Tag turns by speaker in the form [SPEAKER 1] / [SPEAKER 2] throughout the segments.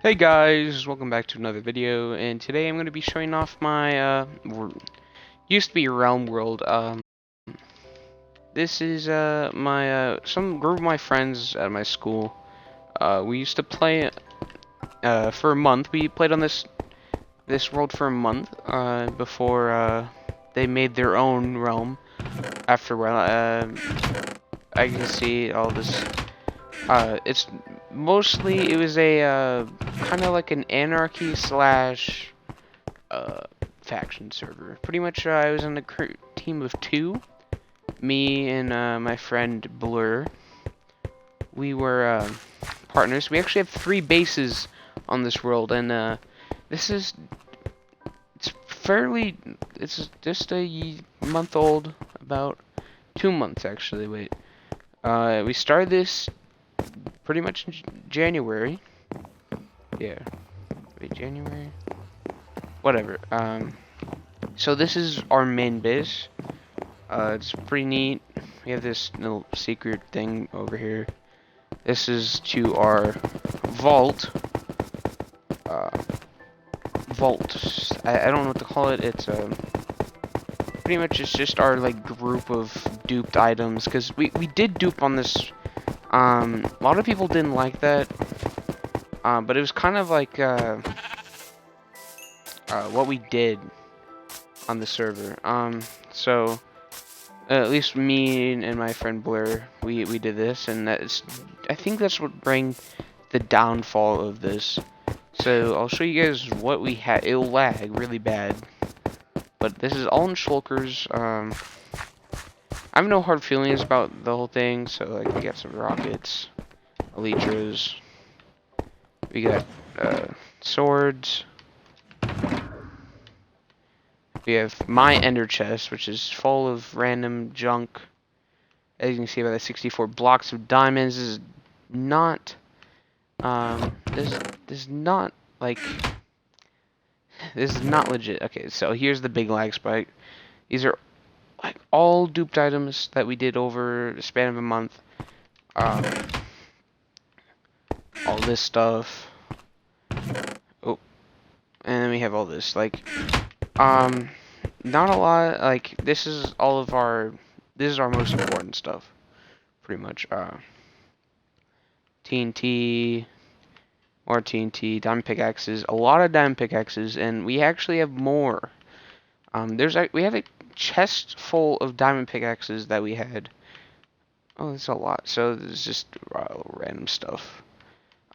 [SPEAKER 1] Hey guys, welcome back to another video, and today I'm going to be showing off my, used to be Realm World. This is, some group of my friends at my school. We used to play, for a month. We played on this world for a month, before, they made their own realm. After a while, I can see all this. It's mostly, it was a, kind of like an anarchy slash uh, faction server. Pretty much, I was on a team of two. Me and my friend Blur. We were partners. We actually have 3 bases on this world, and this is it's fairly. It's just a month old, about 2 months actually. Wait, we started this pretty much in January. Yeah, wait, January. Whatever. So this is our main base. It's pretty neat. We have this little secret thing over here. This is to our vault. Uh, vault. I don't know what to call it. It's pretty much it's just our like group of duped items. Cause we did dupe on this. A lot of people didn't like that. But it was kind of like what we did on the server. So. At least me and my friend Blair, we did this, and I think that's what bring the downfall of this. So I'll show you guys what we had. It'll lag really bad, but this is all in shulkers. I have no hard feelings about the whole thing. So like we got some rockets, elytras, we got swords. We have my ender chest, which is full of random junk. As you can see by the 64 blocks of diamonds, this is not, this is not, like, this is not legit. Okay, so here's the big lag spike. These are, like, all duped items that we did over the span of a month. All this stuff. Oh, and then we have all this, like, not a lot, like, this is our most important stuff, pretty much. TNT, more TNT, diamond pickaxes, a lot of diamond pickaxes, and we actually have more. We have a chest full of diamond pickaxes that we had. Oh, that's a lot. So this is just random stuff.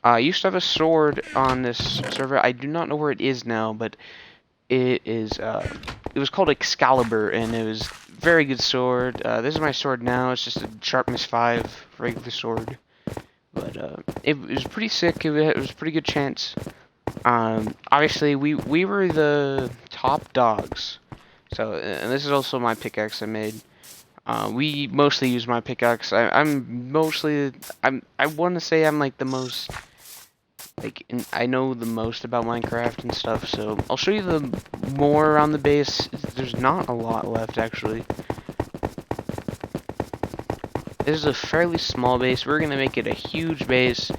[SPEAKER 1] I used to have a sword on this server. I do not know where it is now, but it is. It was called Excalibur, and it was very good sword. This is my sword now. It's just a sharpness 5 regular sword. But it was pretty sick. It was a pretty good chance. Obviously, we were the top dogs. So, and this is also my pickaxe I made. We mostly use my pickaxe. I want to say I'm like the most, like, I know the most about Minecraft and stuff. So I'll show you the more around the base. There's not a lot left actually. This is a fairly small base. We're gonna make it a huge base.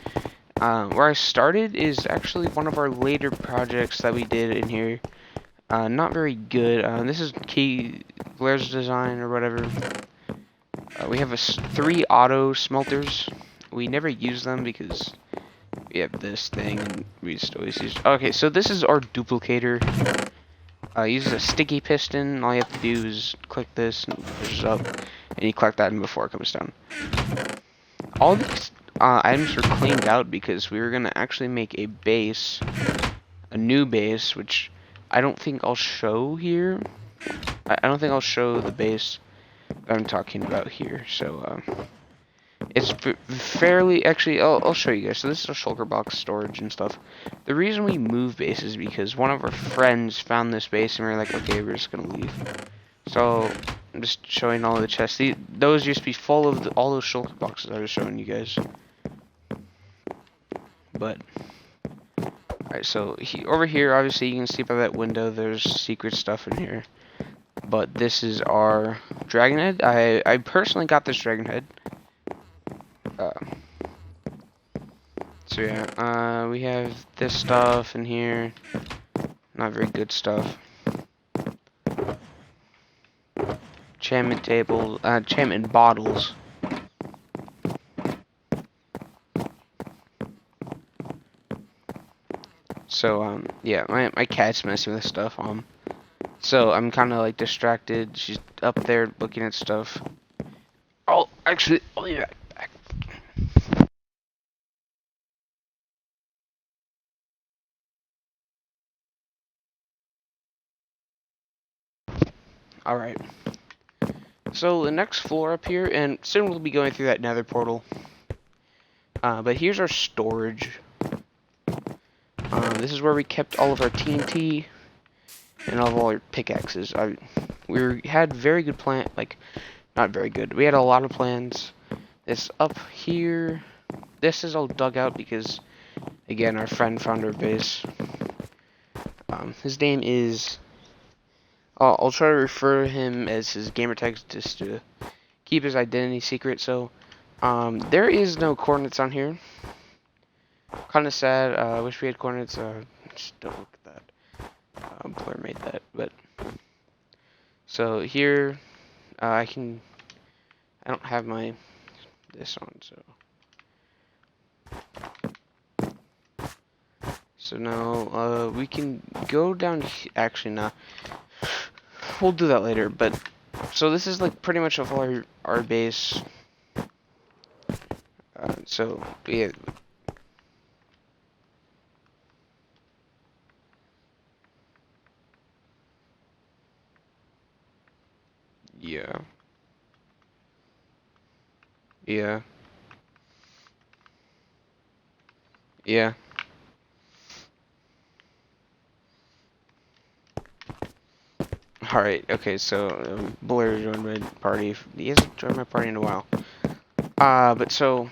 [SPEAKER 1] Where I started is actually one of our later projects that we did in here. Not very good. This is Blair's design or whatever. We have 3 auto smelters. We never use them because we have this thing and we just always use. Okay, so this is our duplicator. Uses a sticky piston. All you have to do is click this and push it up, and you collect that before it comes down. All these items were cleaned out because we were gonna actually make a base, a new base, which I don't think I'll show here. I don't think I'll show the base that I'm talking about here. So it's fairly, actually, I'll show you guys. So this is a shulker box storage and stuff. The reason we move bases is because one of our friends found this base and we were like, okay, we're just gonna leave. So I'm just showing all of the chests. Those used to be full of all those shulker boxes I was showing you guys. But alright, so over here, obviously you can see by that window, there's secret stuff in here. But this is our dragon head. I personally got this dragon head. So So yeah, we have this stuff in here. Not very good stuff. Enchantment table, enchantment bottles. So, yeah, my cat's messing with stuff. So I'm kind of like distracted. She's up there looking at stuff. Oh, actually, I'll be back. Alright. So the next floor up here, and soon we'll be going through that nether portal. But here's our storage. This is where we kept all of our TNT and all of our pickaxes. We had very good not very good. We had a lot of plans. This up here, this is all dug out because, again, our friend found our base. His name is, I'll try to refer to him as his gamertag just to keep his identity secret. So, there is no coordinates on here. Kind of sad. I wish we had coordinates. Just don't look at that. Blur made that, but so here, I don't have this on, so now, we can go down, actually, nah, we'll do that later, but, so this is, like, pretty much of our base, so, yeah. Yeah. Yeah. Yeah. Alright, okay, so, Blair joined my party. He hasn't joined my party in a while. But so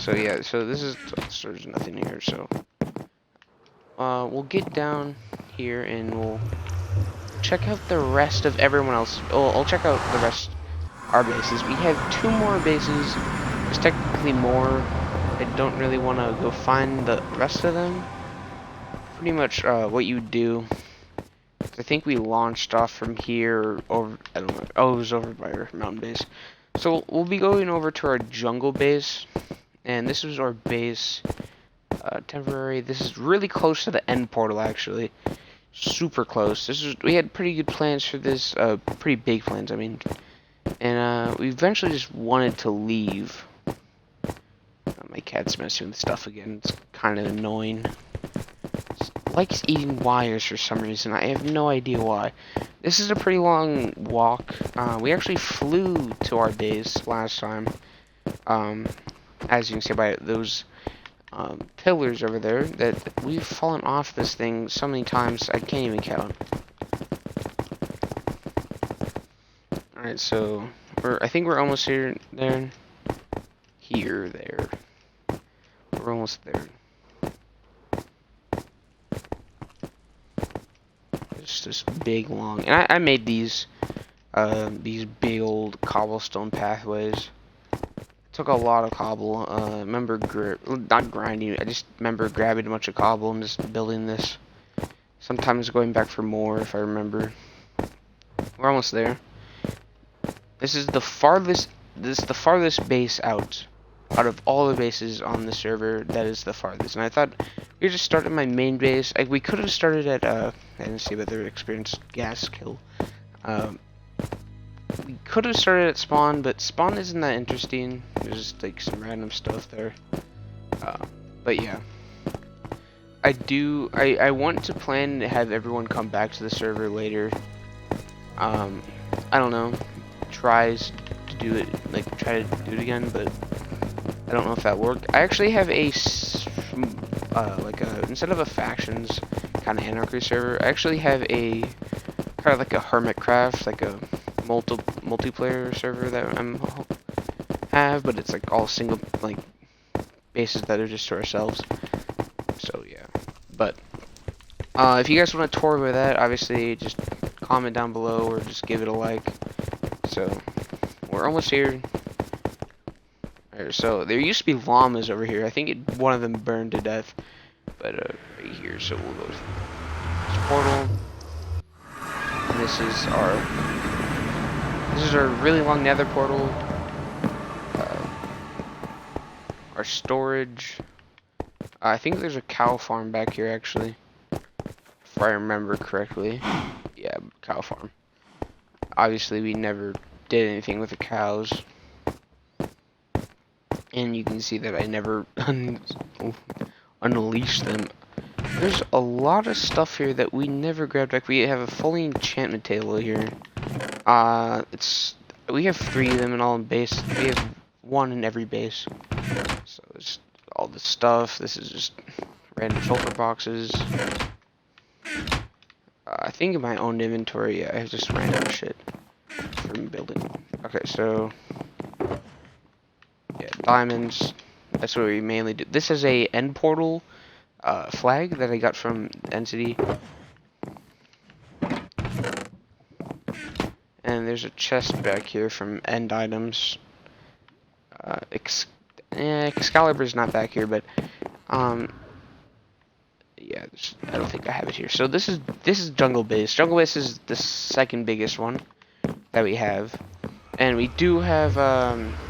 [SPEAKER 1] yeah, so this is, so there's nothing here, so, we'll get down here and we'll check out the rest of everyone else. Oh, I'll check out the rest our bases. We have 2 more bases. There's technically more. I don't really want to go find the rest of them. Pretty much what you do. I think we launched off from here over. I don't know. Oh, it was over by our mountain base. So we'll be going over to our jungle base, and this is our base. Temporary. This is really close to the end portal, actually. Super close. We had pretty good plans for this. Pretty big plans, I mean. And we eventually just wanted to leave. My cat's messing with stuff again. It's kind of annoying. It likes eating wires for some reason. I have no idea why. This is a pretty long walk. We actually flew to our base last time. As you can see by those pillars over there, that we've fallen off this thing so many times I can't even count. Alright, so I think we're almost there. There. We're almost there. It's this big long, and I made these big old cobblestone pathways. Took a lot of cobble. Remember, not grinding. I just remember grabbing a bunch of cobble and just building this. Sometimes going back for more if I remember. We're almost there. This is the farthest. This is the farthest base out of all the bases on the server. That is the farthest. And I thought we just started my main base. We could have started at I didn't see whether experienced gas kill. We could have started at spawn, but spawn isn't that interesting. There's just like some random stuff there. But yeah, I want to plan to have everyone come back to the server later. I don't know. Tries to do it, try to do it again, but I don't know if that worked. I actually have instead of a factions kind of anarchy server, I actually have a kind of like a Hermitcraft, like a multiplayer server that have, but it's like all single bases that are just to ourselves. So yeah, but if you guys want to tour with that, obviously just comment down below or just give it a like. So we're almost here. Alright, so there used to be llamas over here. I think one of them burned to death. But right here, so we'll go to this portal. And this is our really long nether portal. Our storage. I think there's a cow farm back here actually. If I remember correctly. Yeah, cow farm. Obviously we never did anything with the cows. And you can see that I never unleashed them. There's a lot of stuff here that we never grabbed back. We have a fully enchantment table here. We have 3 of them in all in base. We have 1 in every base. So it's all this stuff. This is just random filter boxes. I think in my own inventory, yeah, I have just random shit from building. Okay, so yeah, diamonds. That's what we mainly do. This is a end portal flag that I got from Entity. And there's a chest back here from end items. Excalibur's not back here, but yeah, I don't think I have it here. So this is Jungle Base. Jungle Base is the second biggest one that we have, and we do have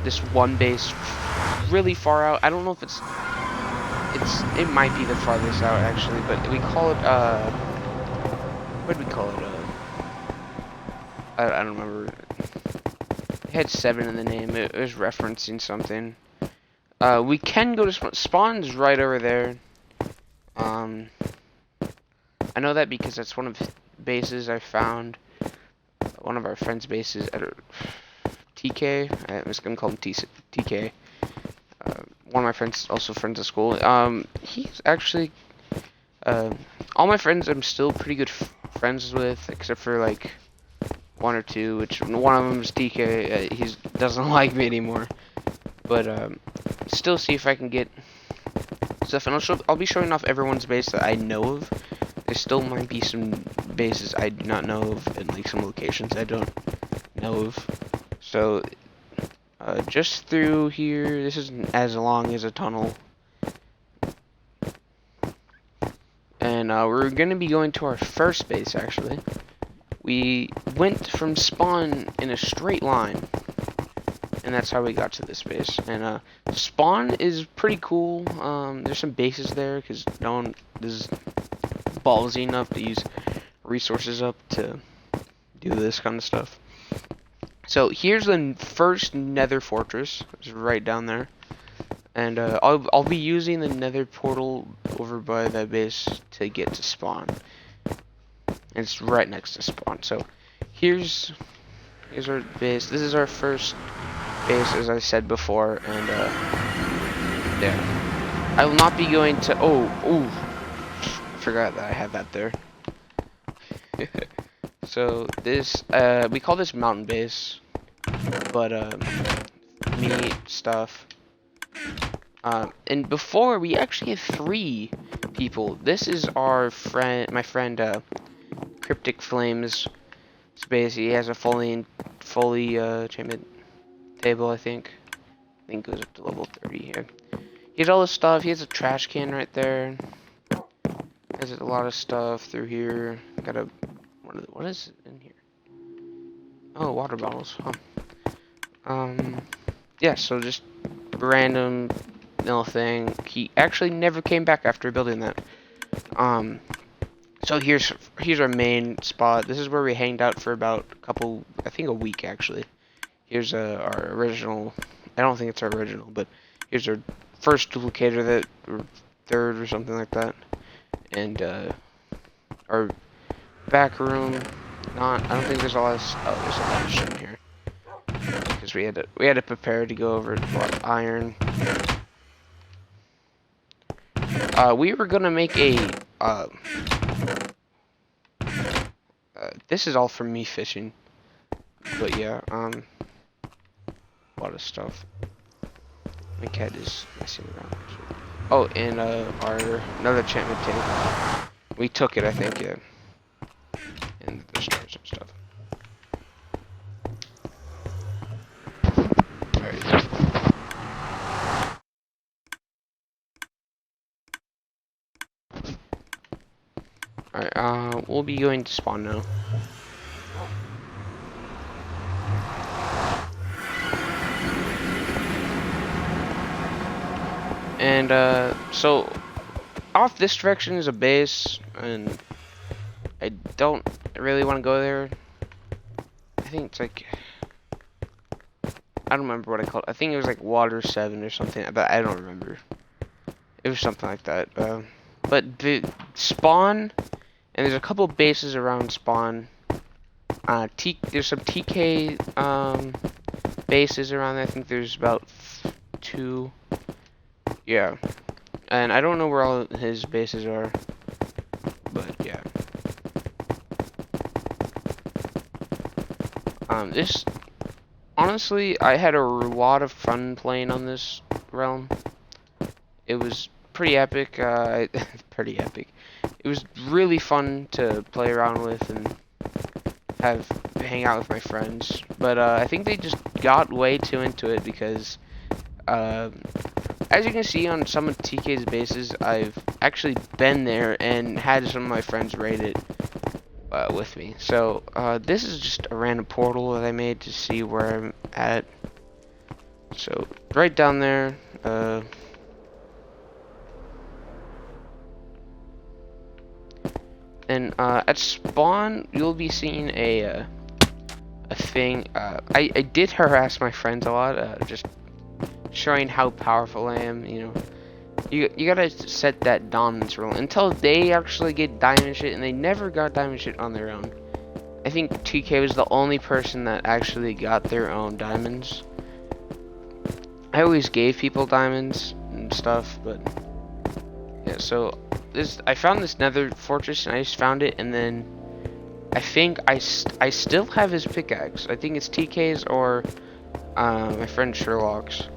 [SPEAKER 1] this one base really far out. I don't know if it might be the farthest out actually, but we call it what do we call it? I don't remember. It had 7 in the name. It was referencing something. We can go to spawn's right over there. I know that because that's one of the bases I found. One of our friends' bases at TK. I was gonna call him TK. One of my friends, also friends at school. He's actually all my friends I'm still pretty good friends with, except for like 1 or 2, which one of them is TK. He doesn't like me anymore. But still see if I can get stuff, and I'll be showing off everyone's base that I know of. There still might be some bases I do not know of, and like some locations I don't know of. So just through here, this isn't as long as a tunnel. And we're gonna be going to our first base actually. We went from spawn in a straight line, and that's how we got to this base. And spawn is pretty cool. There's some bases there because no one is ballsy enough to use resources up to do this kind of stuff. So here's the first nether fortress. It's right down there. And I'll be using the nether portal over by that base to get to spawn. It's right next to spawn. So here's our base. This is our first base, as I said before, and there. I will not be going to. Oh, I forgot that I had that there. So this, we call this mountain base, but meat stuff. And before we actually had 3 people. This is our friend, my friend, Cryptic Flames space. He has a fully enchantment table, I think. It goes up to level 30 here. He has all this stuff. He has a trash can right there. Has a lot of stuff through here. Got a what is in here? Oh, water bottles. Huh. Yeah. So just random little thing. He actually never came back after building that. So here's our main spot. This is where we hanged out for about a week actually. Here's our original. I don't think it's our original, but here's our first duplicator or 3rd or something like that. And our back room. I don't think there's a lot of. Oh, there's a lot of shit in here because we had to prepare to go over a lot of iron. We were gonna make a. This is all from me fishing, but yeah, a lot of stuff. My cat is messing around. Oh, and another enchantment table. We took it, I think, yeah. And the stars and stuff. Alright. Alright, we'll be going to spawn now. And, so, off this direction is a base, and I don't really want to go there. I think it's like, I don't remember what I called it. I think it was like Water 7 or something, but I don't remember. It was something like that. But the spawn, and there's a couple bases around spawn. There's some TK bases around there. I think there's about 2. Yeah. And I don't know where all his bases are. But yeah. This honestly, I had a lot of fun playing on this realm. It was pretty epic. Pretty epic. It was really fun to play around with and hang out with my friends. But I think they just got way too into it because, as you can see on some of TK's bases, I've actually been there and had some of my friends raid it with me. So this is just a random portal that I made to see where I'm at. So right down there. And at spawn, you'll be seeing a thing. I did harass my friends a lot, just showing how powerful I am. You know, you gotta set that dominance rule until they actually get diamond shit, and they never got diamond shit on their own. I think TK was the only person that actually got their own diamonds. I always gave people diamonds and stuff, but yeah. So I found this nether fortress, and I just found it, and then I think I still have his pickaxe. I think it's TK's or my friend Sherlock's,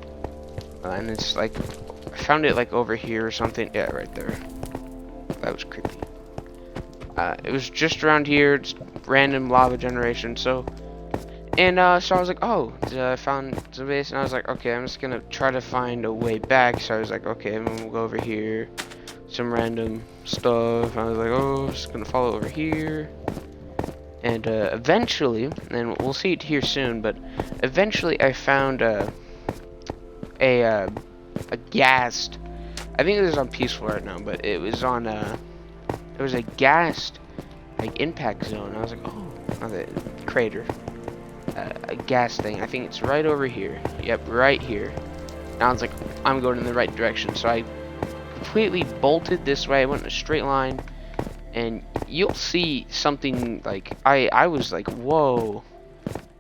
[SPEAKER 1] and it's like I found it like over here or something. Yeah, right there. That was creepy. It was just around here, just random lava generation. So I was like, oh, I found the base, and I was like, okay, I'm just gonna try to find a way back. So I was like, okay, I'm gonna go over here. Some random stuff. I was like, oh, I'm just gonna follow over here, and eventually, and we'll see it here soon, but eventually I found a ghast. I think it was on peaceful right now, but it was on it was a ghast like impact zone. I was like, oh, the crater, a ghast thing. I think it's right over here. Yep, right here. Now it's like I'm going in the right direction, so I completely bolted this way. I went in a straight line, and you'll see something like I was like, whoa,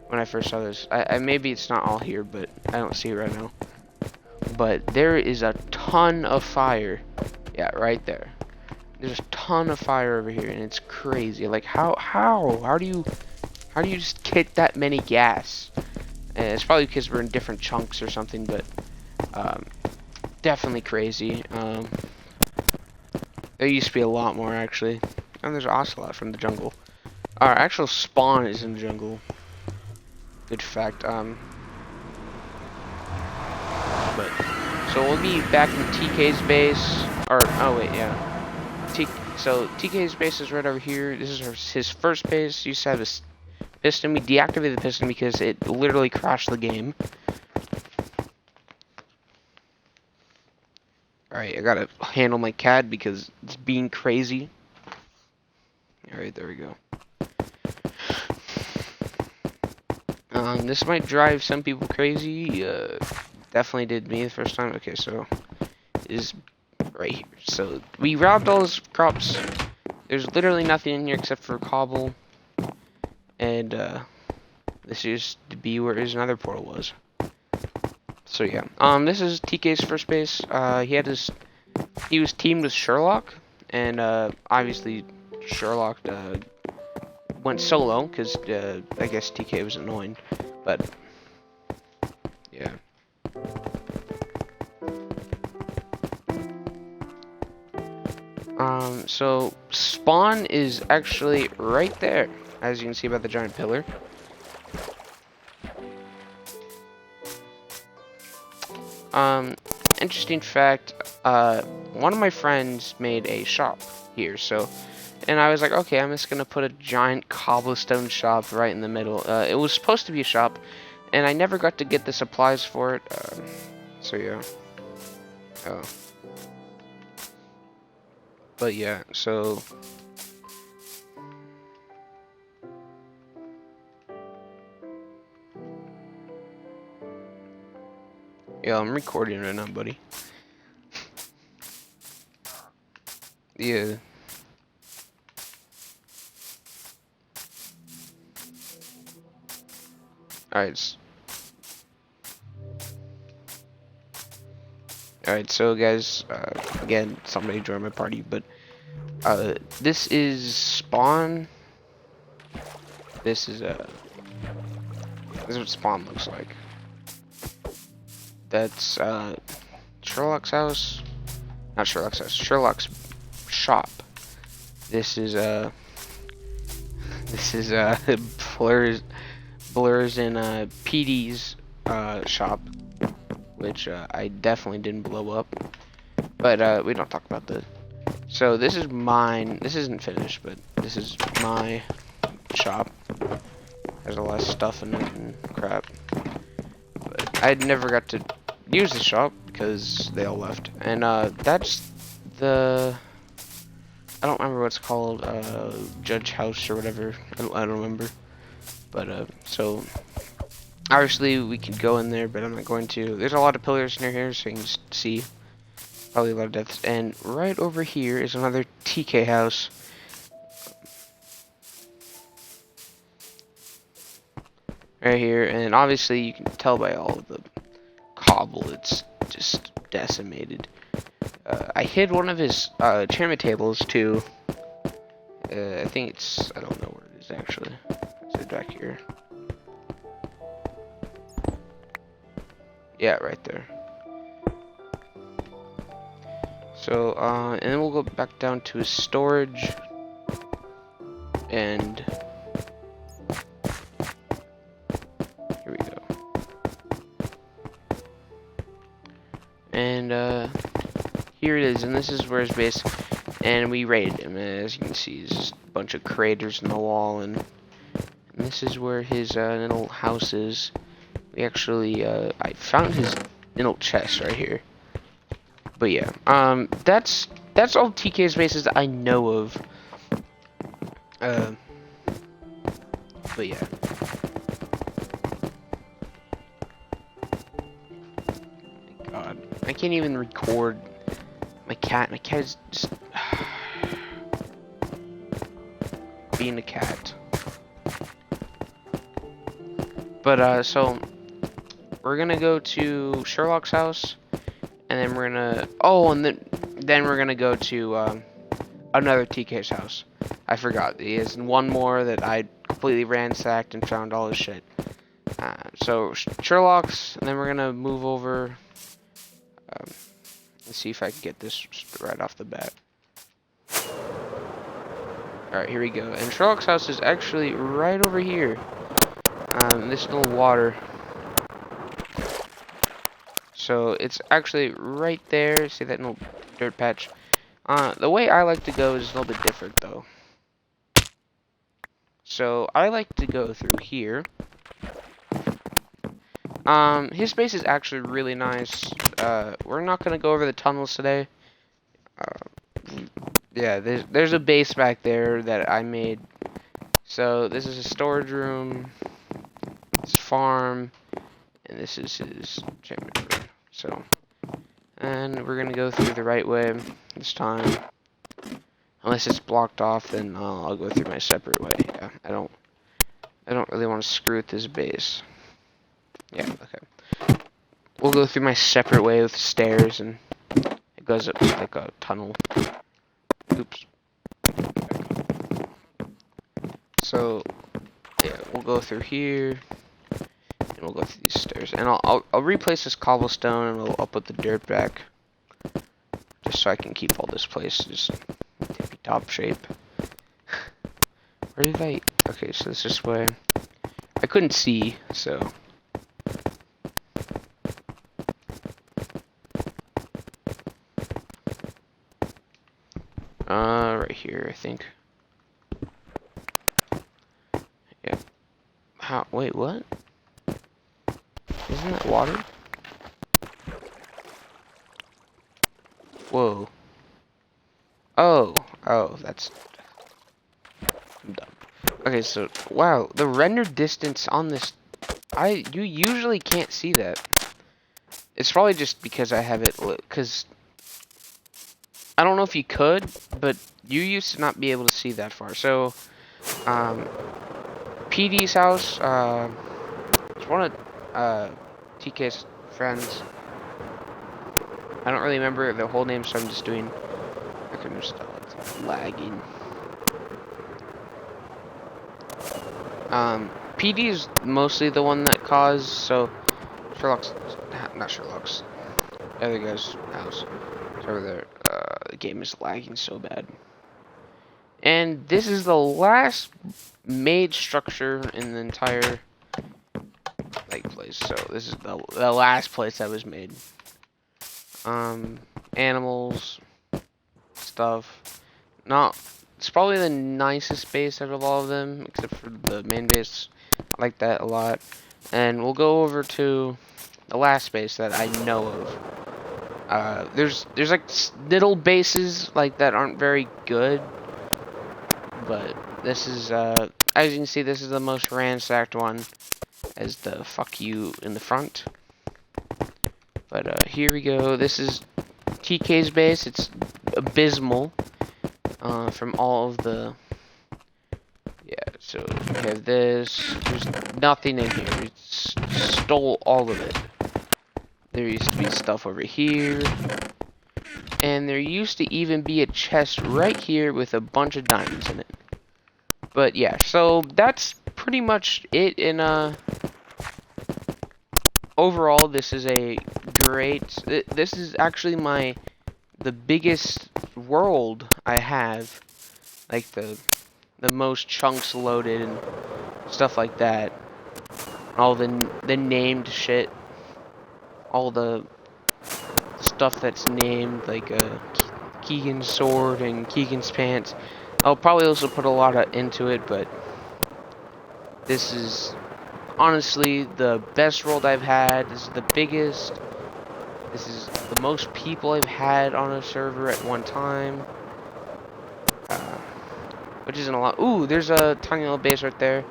[SPEAKER 1] when I first saw this. I maybe it's not all here, but I don't see it right now. But there is a ton of fire. Yeah, right there. There's a ton of fire over here, and it's crazy. Like how do you just get that many gas? And it's probably because we're in different chunks or something, but definitely crazy. There used to be a lot more actually. And there's Ocelot from the jungle. Our actual spawn is in the jungle. Good fact. But so we'll be back in TK's base. Or oh wait, yeah. So TK's base is right over here. This is his first base. He used to have his piston. We deactivated the piston because it literally crashed the game. Alright, I gotta handle my cat because it's being crazy. Alright, there we go. This might drive some people crazy. Definitely did me the first time. Okay, so it is right here. So we robbed all those crops. There's literally nothing in here except for cobble. And this used to be where his nether portal was. So yeah, this is TK's first base. He was teamed with Sherlock, and obviously Sherlock went solo because I guess TK was annoying, but yeah. So spawn is actually right there, as you can see by the giant pillar. interesting fact, one of my friends made a shop here, so, and I was like, okay, I'm just gonna put a giant cobblestone shop right in the middle. It was supposed to be a shop, and I never got to get the supplies for it, so yeah. Oh. But yeah, so... Yeah, I'm recording right now, buddy. Yeah. Alright. Alright, so guys, again, somebody joined my party, but this is spawn. This is what spawn looks like. That's Sherlock's house. Not Sherlock's house. Sherlock's shop. This is Blurs and PD's shop, which I definitely didn't blow up. But we don't talk about the. So this is mine. This isn't finished, but this is my shop. There's a lot of stuff in it and crap. But I never got to use the shop because they all left. And that's the. I don't remember what it's called. Judge House or whatever. I don't remember. But so obviously we could go in there, but I'm not going to. There's a lot of pillars near here, so you can just see. Probably a lot of deaths. And right over here is another TK house. Right here, and obviously you can tell by all of the cobble, it's just decimated. I hid one of his enchantment tables too. I think it's, I don't know where it is actually. It's back here. Yeah, right there. So, and then we'll go back down to his storage. And here we go. And here it is, and this is where his base. And we raided him, as you can see, there's just a bunch of craters in the wall, and this is where his little house is. We actually, I found his little chest right here. But yeah, that's all TK's bases that I know of. But yeah. God, I can't even record my cat. My cat is just being a cat. But so we're gonna go to Sherlock's house, and then we're gonna and then we're gonna go to another TK's house. I forgot. He has one more that I completely ransacked and found all his shit. So Sherlock's, and then we're gonna move over. Let's see if I can get this right off the bat. Alright, here we go. And Sherlock's house is actually right over here. This little water. So it's actually right there. See that little dirt patch? The way I like to go is a little bit different though. So I like to go through here. His base is actually really nice. We're not gonna go over the tunnels today. Yeah, there's a base back there that I made. So this is a storage room, his farm, and this is his enchantment room. So, and we're gonna go through the right way this time. Unless it's blocked off, then I'll go through my separate way. Yeah, I don't really want to screw with this base. Yeah, okay. We'll go through my separate way with stairs, and it goes up like a tunnel. Oops. So, yeah, we'll go through here, and we'll go through these stairs, and I'll replace this cobblestone, and I'll put the dirt back, just so I can keep all this place just top shape. Where did I? Okay, so it's this way. I couldn't see, so. Right here, I think. Yeah. How? Wait, what? Isn't that water? Whoa. Oh, that's dumb. Okay, so wow, the render distance on this, you usually can't see that. It's probably just because I have it, because I don't know if you could, but you used to not be able to see that far. So, PD's house, it's one of TK's friends. I don't really remember the whole name, so I'm just doing. I can just it's lagging. PD is mostly the one that caused. So Sherlock's, not Sherlock's, the other guy's house. It's over there. The game is lagging so bad. And this is the last made structure in the entire place. So this is the last place that was made. Animals, stuff. It's probably the nicest base out of all of them, except for the main base. I like that a lot. And we'll go over to the last base that I know of. There's like little bases like that aren't very good, but this is as you can see, this is the most ransacked one, as the fuck you in the front. But here we go. This is TK's base. It's abysmal from all of the. Yeah, so we have this. There's nothing in here. We stole all of it. There used to be stuff over here. And there used to even be a chest right here with a bunch of diamonds in it. But yeah, so that's pretty much it in overall, this is a great. This is actually the biggest world I have, like the most chunks loaded and stuff like that. All the named shit, all the stuff that's named, like Keegan's sword and Keegan's pants. I'll probably also put a lot into it, but this is honestly the best world I've had. This is the biggest. This is the most people I've had on a server at one time. Which isn't a lot. Ooh, there's a tiny little base right there.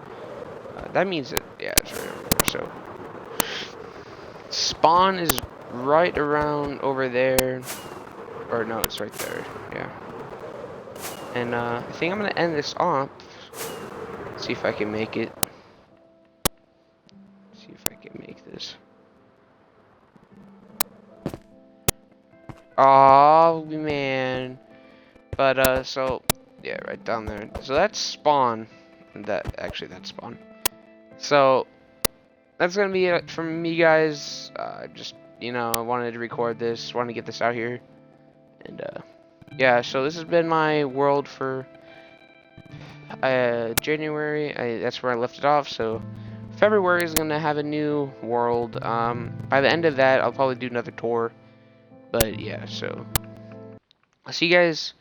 [SPEAKER 1] That means that, yeah, it's right over there. So, spawn is right around over there. Or no, it's right there. Yeah. And I think I'm gonna end this off. See if I can make it. See if I can make this. Oh man. But so yeah, right down there. So that's spawn. That's spawn. So that's gonna be it from me, guys. Just I wanted to record this, wanted to get this out here, and yeah. So this has been my world for January. That's where I left it off. So February is gonna have a new world. By the end of that, I'll probably do another tour. But yeah, so I'll see you guys